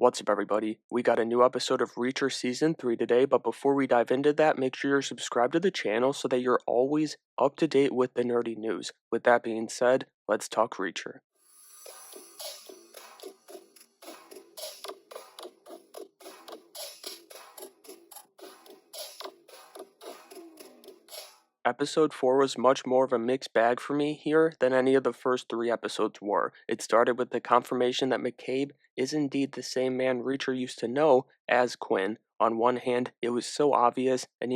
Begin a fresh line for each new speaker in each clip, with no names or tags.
What's up, everybody? We got a new episode of Reacher Season 3 today, but before we dive into that, make sure you're subscribed to the channel so that you're always up to date with the nerdy news. With that being said, let's talk Reacher. Episode 4 was much more of a mixed bag for me here than any of the first 3 episodes were. It started with the confirmation that McCabe is indeed the same man Reacher used to know as Quinn. On one hand, it was so obvious, and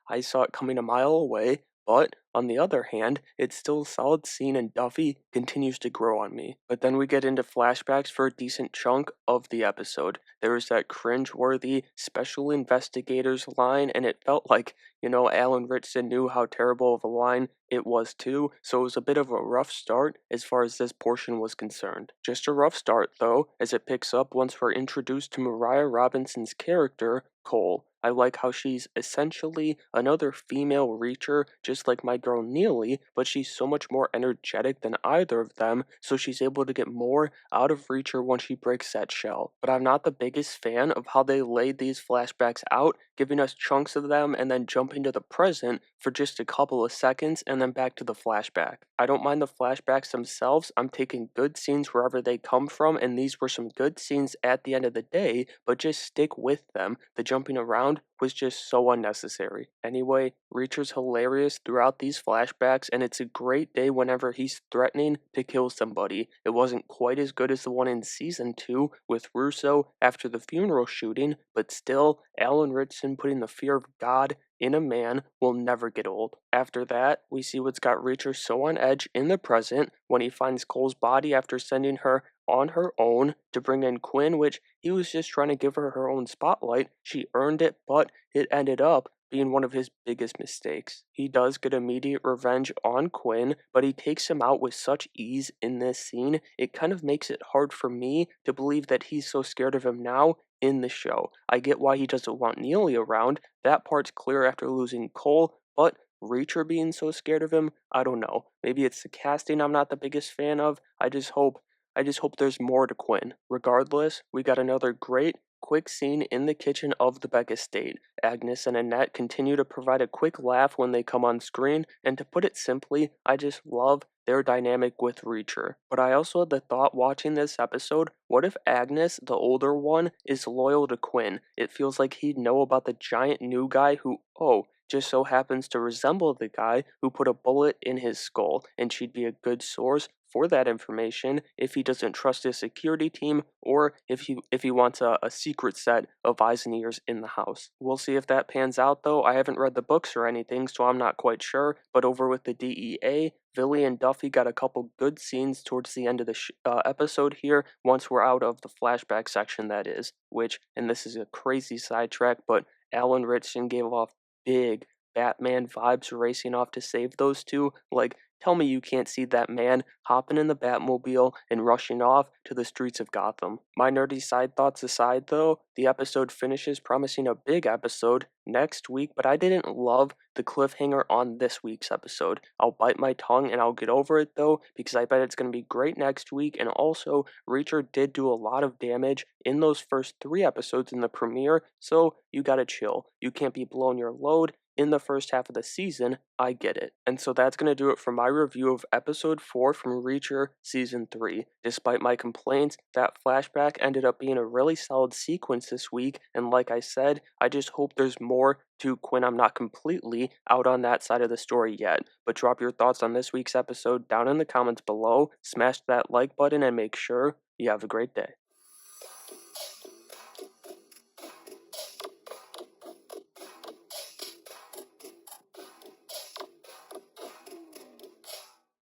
I saw it coming a mile away, but on the other hand, it's still a solid scene and Duffy continues to grow on me. But then we get into flashbacks for a decent chunk of the episode. There was that cringe-worthy special investigators line, and it felt like Alan Ritchson knew how terrible of a line it was too, so it was a bit of a rough start as far as this portion was concerned. Just a rough start, though, as it picks up once we're introduced to Mariah Robinson's character, Cole. I like how she's essentially another female Reacher, just like my girl Neely, but she's so much more energetic than either of them, so she's able to get more out of Reacher once she breaks that shell. But I'm not the biggest fan of how they laid these flashbacks out, giving us chunks of them and then jumping to the present for just a couple of seconds and then back to the flashback. I don't mind the flashbacks themselves. I'm taking good scenes wherever they come from, and these were some good scenes at the end of the day, but just stick with them. The jumping around was just so unnecessary. Anyway, Reacher's hilarious throughout these flashbacks, and it's a great day whenever he's threatening to kill somebody. It wasn't quite as good as the one in Season 2 with Russo after the funeral shooting, but still, Alan Ritchson putting the fear of God in a man will never get old. After that, we see what's got Reacher so on edge in the present when he finds Cole's body after sending her on her own to bring in Quinn, which he was just trying to give her her own spotlight. She earned it, but it ended up being one of his biggest mistakes. He does get immediate revenge on Quinn, but he takes him out with such ease in this scene, it kind of makes it hard for me to believe that he's so scared of him now in the show. I get why he doesn't want Neely around, that part's clear after losing Cole, but Reacher being so scared of him, I don't know. Maybe it's the casting I'm not the biggest fan of. I just hope there's more to Quinn. Regardless, we got another great, quick scene in the kitchen of the Beck estate. Agnes and Annette continue to provide a quick laugh when they come on screen, and to put it simply, I just love their dynamic with Reacher. But I also had the thought watching this episode, what if Agnes, the older one, is loyal to Quinn? It feels like he'd know about the giant new guy who, just so happens to resemble the guy who put a bullet in his skull, and she'd be a good source for that information if he doesn't trust his security team or if he wants a secret set of eyes and ears in the house. We'll see if that pans out though. I haven't read the books or anything, so I'm not quite sure, but over with the DEA, Billy and Duffy got a couple good scenes towards the end of the episode here, once we're out of the flashback section that is, and this is a crazy sidetrack, but Alan Ritchson gave off big Batman vibes racing off to save those two. Like, tell me you can't see that man hopping in the Batmobile and rushing off to the streets of Gotham. My nerdy side thoughts aside, though, the episode finishes promising a big episode next week, but I didn't love the cliffhanger on this week's episode. I'll bite my tongue and I'll get over it, though, because I bet it's going to be great next week, and also, Reacher did do a lot of damage in those first 3 episodes in the premiere, so you gotta chill. You can't be blowing your load in the first half of the season, I get it. And so that's going to do it for my review of episode 4 from Reacher season 3. Despite my complaints, that flashback ended up being a really solid sequence this week, and like I said, I just hope there's more to Quinn. I'm not completely out on that side of the story yet, but drop your thoughts on this week's episode down in the comments below, smash that like button, and make sure you have a great day.